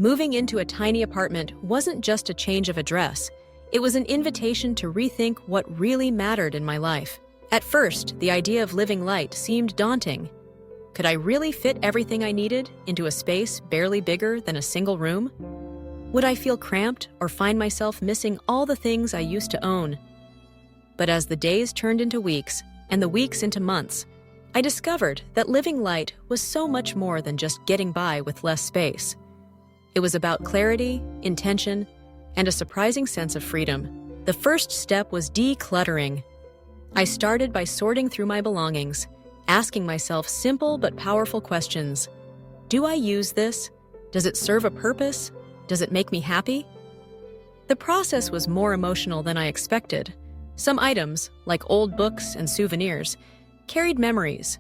Moving into a tiny apartment wasn't just a change of address. It was an invitation to rethink what really mattered in my life. At first, the idea of living light seemed daunting. Could I really fit everything I needed into a space barely bigger than a single room? Would I feel cramped or find myself missing all the things I used to own? But as the days turned into weeks and the weeks into months, I discovered that living light was so much more than just getting by with less space. It was about clarity, intention, and a surprising sense of freedom. The first step was decluttering. I started by sorting through my belongings, asking myself simple but powerful questions. Do I use this? Does it serve a purpose? Does it make me happy? The process was more emotional than I expected. Some items, like old books and souvenirs, carried memories.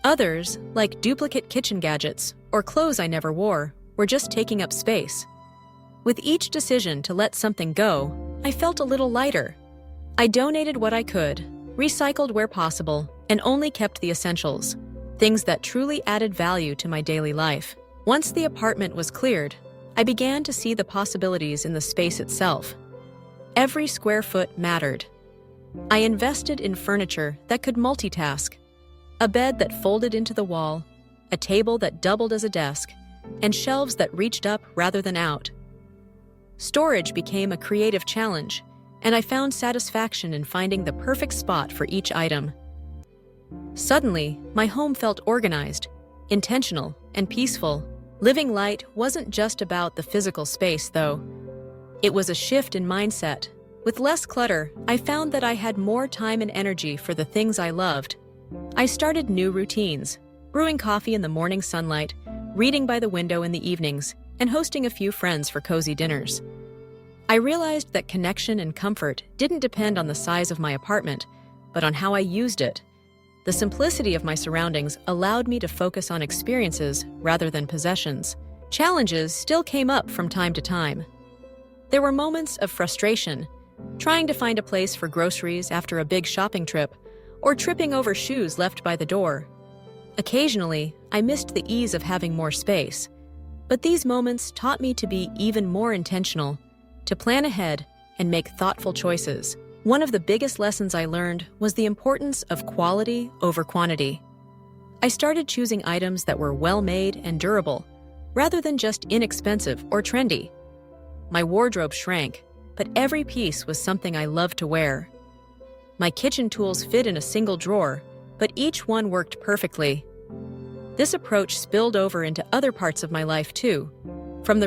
Others, like duplicate kitchen gadgets or clothes I never wore, were just taking up space. With each decision to let something go, I felt a little lighter. I donated what I could, recycled where possible, and only kept the essentials, things that truly added value to my daily life. Once the apartment was cleared, I began to see the possibilities in the space itself. Every square foot mattered. I invested in furniture that could multitask, a bed that folded into the wall, a table that doubled as a desk, and shelves that reached up rather than out. Storage became a creative challenge, and I found satisfaction in finding the perfect spot for each item. Suddenly, my home felt organized, intentional, and peaceful. Living light wasn't just about the physical space, though. It was a shift in mindset. With less clutter, I found that I had more time and energy for the things I loved. I started new routines, brewing coffee in the morning sunlight, reading by the window in the evenings, and hosting a few friends for cozy dinners. I realized that connection and comfort didn't depend on the size of my apartment, but on how I used it. The simplicity of my surroundings allowed me to focus on experiences rather than possessions. Challenges still came up from time to time. There were moments of frustration, trying to find a place for groceries after a big shopping trip, or tripping over shoes left by the door. Occasionally, I missed the ease of having more space. But these moments taught me to be even more intentional, to plan ahead and make thoughtful choices. One of the biggest lessons I learned was the importance of quality over quantity. I started choosing items that were well-made and durable, rather than just inexpensive or trendy. My wardrobe shrank, but every piece was something I loved to wear. My kitchen tools fit in a single drawer, but each one worked perfectly. This approach spilled over into other parts of my life too, from the